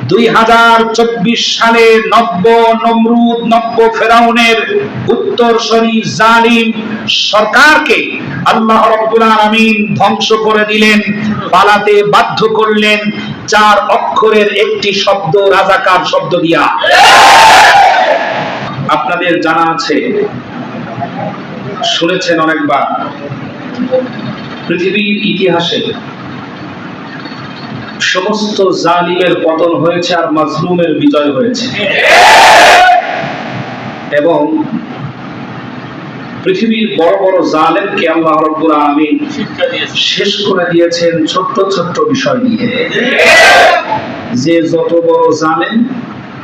2024 সালে নব্য নমরুদ নব্য ফেরাউনের উত্তরসূরি জালিম সরকারকে আল্লাহ রাব্বুল আলামিন ধ্বংস করে দিলেন, পালাতে বাধ্য করলেন 4 অক্ষরের একটি শব্দ, রাজাকার শব্দ দিয়া। আপনাদের জানা আছে, শুনেছেন অনেকবার, পৃথিবীর ইতিহাসে সমস্ত জালিমের পতন হয়েছে আর মাজলুমের বিজয় হয়েছে, এবং পৃথিবীর বড় বড় জালেমকে আল্লাহ রাব্বুল আলামিন শেষ করে দিয়েছেন ছোট্ট ছোট্ট বিষয় নিয়ে। যে যত বড় জালেম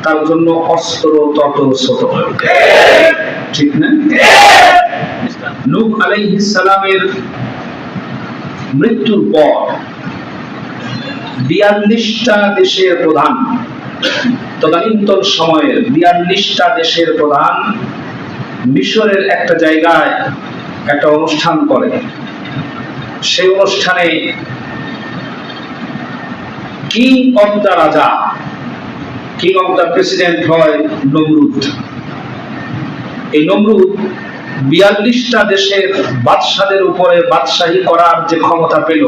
তার জন্য অস্ত্র তত ছোট, ঠিক না? নূহ আলাইহিস সালামের মৃত্যুর পর 42টা দেশের প্রধান, তদানীন্তন সময়ের 42টা দেশের প্রধান মিশরের একটা জায়গায় একটা অনুষ্ঠান করে। সেই অনুষ্ঠানে কিং অফ দ্য রাজা, কিং অফ দ্য প্রেসিডেন্ট হয় নমরুদ। এই নমরুদ 42টা দেশের বাদশাদের উপরে বাদশাহী করার যে ক্ষমতা পেল,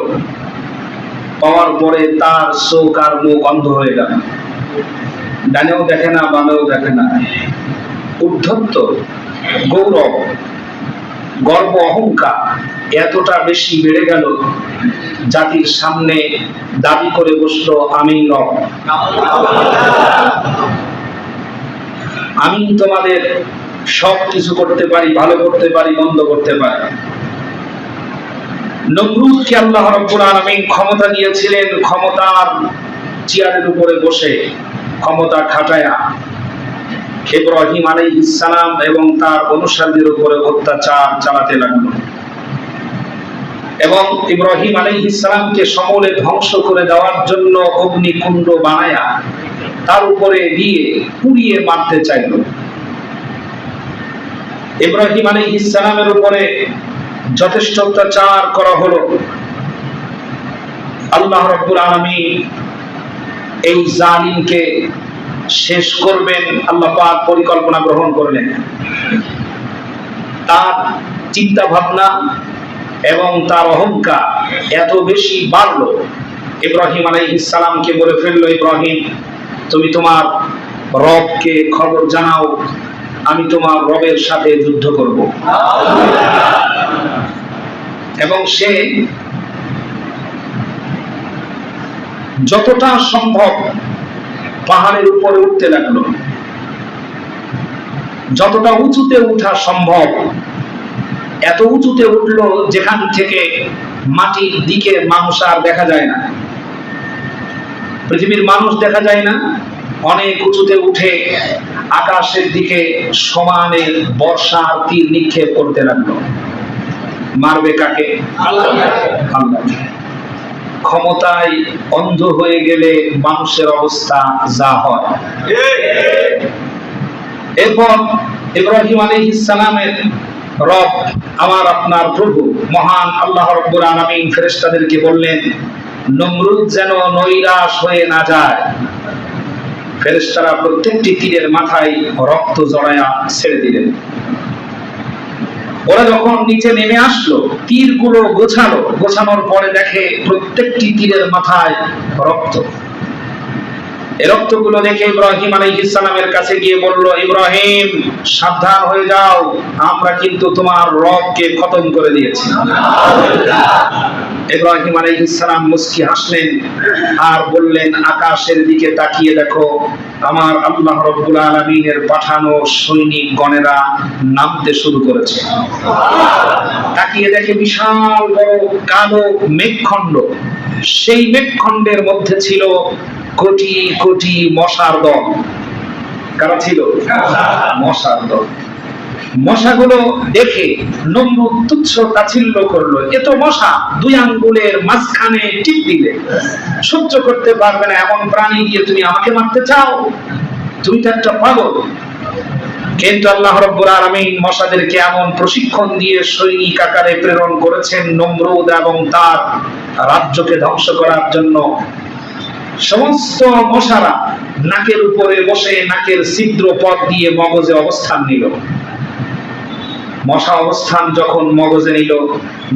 পাওয়ার পরে তার চোখ আর মুখ অন্ধ হয়ে গেল, ডানেও দেখে না বামেও দেখে না। উদ্ধত্ত, গৌরব, গর্ব, অহংকার এতটা বেশি বেড়ে গেল, জাতির সামনে দাবি করে বসলো আমি রব, আমি তোমাদের সব কিছু করতে পারি, ভালো করতে পারি, মন্দ করতে পারি। নমরুদকে আল্লাহ রাব্বুল আলামিন ক্ষমতা দিয়েছিলেন, ক্ষমতার চেয়ারের উপরে বসে ক্ষমতা খাটায়া ইব্রাহিম আলাইহিস সালাম এবং তার অনুসারীদের উপরে অত্যাচার চালাতে লাগলো, এবং ইব্রাহিম আলাইহিস সালামকে সমূলে ধ্বংস করে দেওয়ার জন্য অগ্নিকুণ্ড বানায়া তার উপরে দিয়ে পুড়িয়ে মারতে চাইল। ইব্রাহিম আলাইহিস সালামের উপরে যথেষ্ট অত্যাচার করা হলো। আল্লাহ রাব্বুল আলামিন এই জালিমকে শেষ করবেন, আল্লাহ পাক পরিকল্পনা গ্রহণ করলেন। তার চিন্তা ভাবনা এবং তার অহংকার এত বেশি বাড়লো, ইব্রাহিম আলাইহিস সালামকে বলে ফেললো, ইব্রাহিম তুমি তোমার রবকে খবর জানাও, আমি তোমার রবের সাথে যুদ্ধ করব। এবং সে যতটা সম্ভব পাহাড়ের উপরে উঠতে লাগলো, যতটা উঁচুতে উঠা সম্ভব এত উঁচুতে উঠলো যেখান থেকে মাটির দিকে মানুষ আর দেখা যায় না, পৃথিবীর মানুষ দেখা যায় না। অনেক উঁচুতে উঠে আকাশের দিকে সমানে বর্ষার তীর নিক্ষেপ করতে লাগলো। মারবে কাকে? আল্লাহকে। ক্ষমতায় অন্ধ হয়ে গেলে মানুষের অবস্থা যা হয়। এরপর ইব্রাহিম আলাইহিস সালামের রব, আমার আপনার প্রভু মহান আল্লাহ রাব্বুল আলামিন ফেরেশতাদেরকে বললেন, নমরুদ যেন নৈরাশ হয়ে না যায়। ফেরেশতারা প্রত্যেকটি তীরের মাথায় রক্ত জড়ায়া ছেড়ে দিলেন। ওরা যখন নিচে নেমে আসলো, তীরগুলো গোছালো, গোছানোর পরে দেখে প্রত্যেকটি তীরের মাথায় রক্ত। এই রক্তগুলো দেখে ইব্রাহিম আলাইহিস সালামের কাছে গিয়ে বলল, ইব্রাহিম সাবধান হয়ে যাও, আমরা কিন্তু তোমার রবকে খতম করে দিয়েছি। ইব্রাহিম আলাইহিস সালাম মুস্কি হাসলেন আর বললেন, আকাশের দিকে তাকিয়ে দেখো, আমার আল্লাহ রাব্বুল আলামিনের পাঠানো সৈনিক গণেরা নামতে শুরু করেছে। তাকিয়ে দেখে বিশাল বড় কালো মেঘখণ্ড, সেই মেঘখণ্ডের মধ্যে ছিল কোটি কোটি মশার দল। কারা ছিল? মশার দল। মশাগুলো দেখে নমরুদ তুচ্ছ তাচ্ছিল্য করলো, এত মশা 2 আঙ্গুলের মাঝখানে টিপ দিলে সহ্য করতে পারবে না, এমন প্রাণী দিয়ে তুমি আমাকে মারতে চাও? তুমি তো একটা পাগল। কিন্তু আল্লাহ রাব্বুল আলামিন মশাদেরকে এমন প্রশিক্ষণ দিয়ে সৈনিক আকারে প্রেরণ করেছেন নমরুদ এবং তার রাজ্যকে ধ্বংস করার জন্য। সমস্ত মশারা নাকের উপরে বসে নাকের ছিদ্র পথ দিয়ে মগজে অবস্থান নিল। মশা অবস্থান যখন মগজে নিল,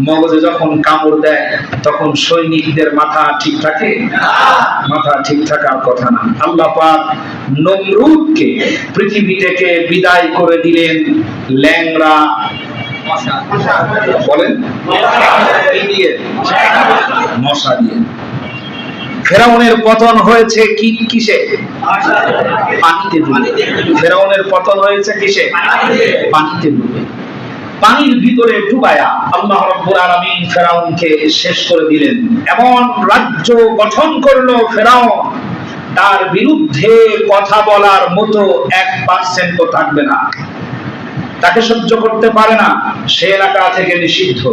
মগজে যখন কামড় দেয় তখন সৈনিকদের মাথা ঠিক থাকে? মাথা ঠিক থাকার কথা না। আল্লাহ পাক নমরুদকে পৃথিবী থেকে বিদায় করে দিলেন ল্যাংড়া বলেন মশা দিয়ে। ফেরাউনের পতন হয়েছে কিসে? পানিতে ডুবে। ফেরাউনের পতন হয়েছে কিসে? পানিতে ডুবে। পানির ভিতরে ডুবায়া আল্লাহ রাব্বুল আলামিন ফেরাউনকে শেষ করে দিলেন। এমন রাজ্য গঠন করলো ফেরাউন, তার বিরুদ্ধে কথা বলার মতো 1% থাকবে না, তাকে সহ্য করতে পারে না, সে এলাকা থেকে নিষিদ্ধ।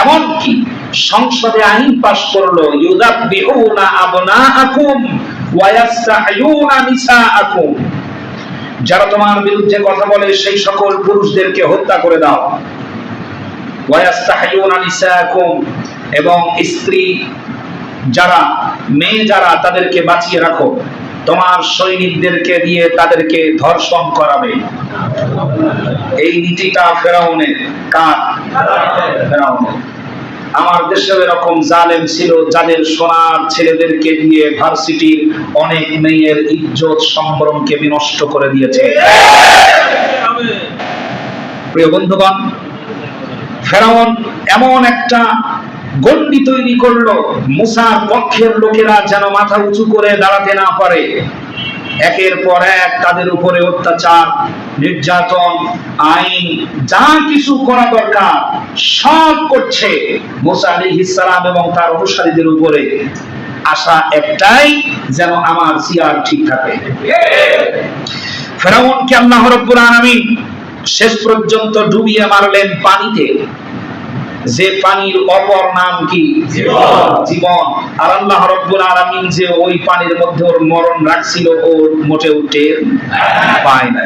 এমনকি সংসদে আইন পাশ করলো, ইউযাব্বিহুনা আবনাআকুম ওয়া ইয়াসতাহয়ুনা নিসাআকুম, যারা তোমার বিরুদ্ধে কথা বলে সেই সকল পুরুষদেরকে হত্যা করে দাও। ওয়া ইয়াসতাহয়ুনা নিসাআকুম, এবং স্ত্রী যারা, মেয়ে যারা, তাদেরকে বাঁচিয়ে রাখো। তোমার সৈনিকদেরকে দিয়ে তাদেরকে ধর্ষণ করাবে। এই নীতিটা ফেরাউনের। কার? ফেরাউনের। আমার দেশে এরকম জালেম ছিল যাদের সোনার ছেলেদেরকে দিয়ে ভার্সিটির অনেক মেয়ের ইজ্জত সম্ভ্রমকে বিনষ্ট করে দিয়েছে। প্রিয় বন্ধুগণ, ফেরাউন এমন একটা গণ্ডি তৈরি করলো, মুসার পক্ষের লোকেরা যেন মাথা উঁচু করে দাঁড়াতে না পারে। একের পর এক তাদের উপরে অত্যাচার, নির্যাতন, আইন, যা কিছু করা দরকার সব করছে মুসা আলাইহিস সালাম এবং তার অনুসারীদের উপরে। আশা একটাই, যেন আমার সিয়ার ঠিক থাকে। ফেরাউনকে আল্লাহ রাব্বুল আলামিন শেষ পর্যন্ত ডুবিয়ে মারলেন পানিতে, যে পানির অপর নাম কি? জীবন। আর আল্লাহ রাব্বুল আলামিন যে ওই পানির মধ্যে ওর মরণ রাখছিল, ও মোটেও টের পায় না।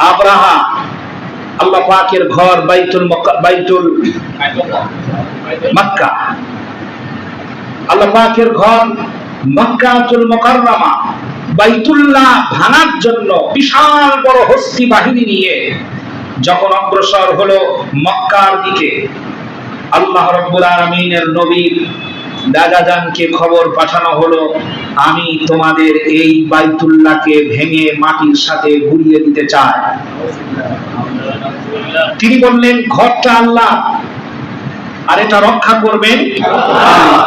আব্রাহা আল্লাহ পাকের ঘর বাইতুল মক্কা, আল্লাহ পাকের ঘর মক্কাতুল মুকাররমা, বাইতুল্লাহ ভাঙার জন্য বিশাল বড় হস্তি বাহিনী নিয়ে যখন অগ্রসর হলো মক্কার দিকে, আল্লাহ রাব্বুল আলামিনের নবীর দাদাজানকে খবর পাঠানো হলো, আমি তোমাদের এই বাইতুল্লাহকে ভেঙে মাটির সাথে গুঁড়িয়ে দিতে চাই। তিনি বললেন, ঘরটা আল্লাহ, আর এটা রক্ষা করবেন আল্লাহ।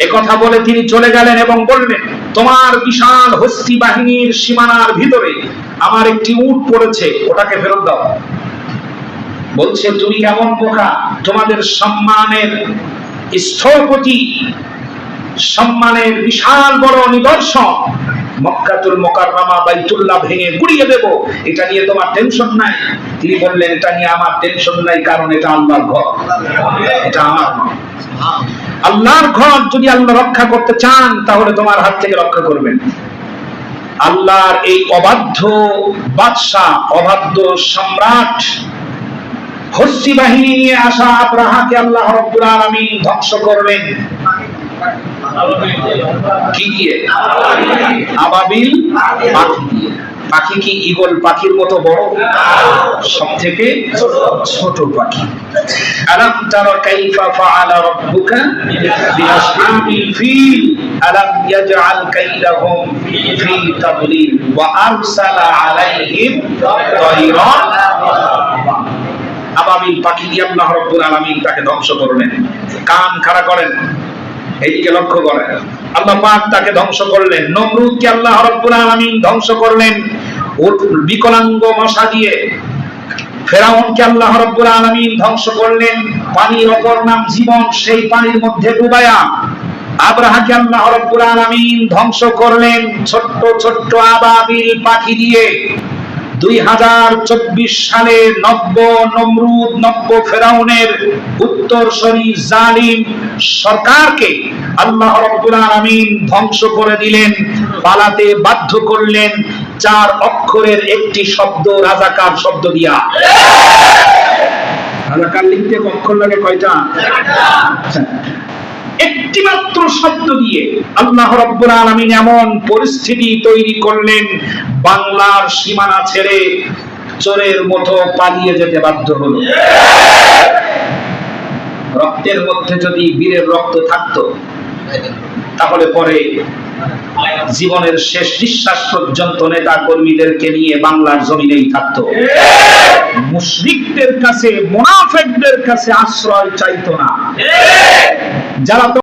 একথা বলে তিনি চলে গেলেন এবং বললেন, তোমার বিশাল হস্তি বাহিনীর সীমানার ভিতরে আমার একটি উট পড়েছে, ওটাকে ফেরত দাও। বলছে, তুমি কেমন বোকা, তোমাদের সম্মানের স্থপতি, সম্মানের বিশাল বড় নিদর্শন মক্কাতুল মুকাররমা বাইতুল্লাহ ভেঙে গুড়িয়ে দেব, এটা নিয়ে তোমার টেনশন নাই? তিনি বললেন, এটা নিয়ে আমার টেনশন নাই, কারণ এটা আল্লাহর ঘর, এটা আমার নয়। আল্লাহর ঘর যদি আল্লাহ রক্ষা করতে চান তাহলে তোমার হাত থেকে রক্ষা করবেন। আল্লাহর এই অবাধ্য বাদশা, অবাধ্য সম্রাট হস্তি বাহিনী নিয়ে আসা আব্রাহাকে আল্লাহ রাব্বুল আলামিন ধ্বংস করলেন। কি দিয়ে? আবাবিল পাখি দিয়ে। পাখি কি ঈগল পাখির মতো বড়? সবথেকে ছোট পাখি। আলাম তারা কাইফা ফাআলা রাব্বুকা বিআসহাবিল ফিল আলাম ইয়াজআল কাইদাহুম ফি তাদলিল ওয়া আরসালা আলাইহিম তায়রান। আবাবিল পাখি দিয়ে আল্লাহ রাব্বুল আলামিন তাকে ধ্বংস করলেন। কান খাড়া করেন, এইদিকে লক্ষ্য করেন। আল্লাহ পাক তাকে ধ্বংস করলেন। নমরুদকে আল্লাহ রাব্বুল আলামিন ধ্বংস করলেন বিকলাঙ্গ মশা দিয়ে। ফেরাউনকে আল্লাহ রাব্বুল আলামিন ধ্বংস করলেন পানির অপর নাম জীবন, সেই পানির মধ্যে ডুবায়া। আব্রাহাকে আল্লাহ রাব্বুল আলামিন ধ্বংস করলেন ছোট্ট ছোট্ট আবাবিল পাখি দিয়ে। 2024 সালে নব্য নমরুদ, নব্য ফেরাউনের উত্তরসূরি জালিম সরকারকে আল্লাহ রাব্বুল আলামিন ধ্বংস করে দিলেন, পালাতে বাধ্য করলেন 4 অক্ষরের একটি শব্দ, রাজাকার শব্দ দিয়া। রাজাকার লিখতে অক্ষর লাগে কয়টা? একটি মাত্র শব্দ দিয়ে আল্লাহ রাব্বুল আলামিন এমন পরিস্থিতি তৈরি করলেন, বাংলার সীমানা ছেড়ে চোরের মতো পালিয়ে যেতে বাধ্য হলো। রক্তের মধ্যে যদি বীরের রক্ত থাকতো, তাহলে পরে জীবনের শেষ নিঃশ্বাস পর্যন্ত নেতা কর্মীদেরকে নিয়ে বাংলার জমিনেই থাকতো, মুশরিকদের কাছে, মুনাফিকদের কাছে আশ্রয় চাইতো না। যারা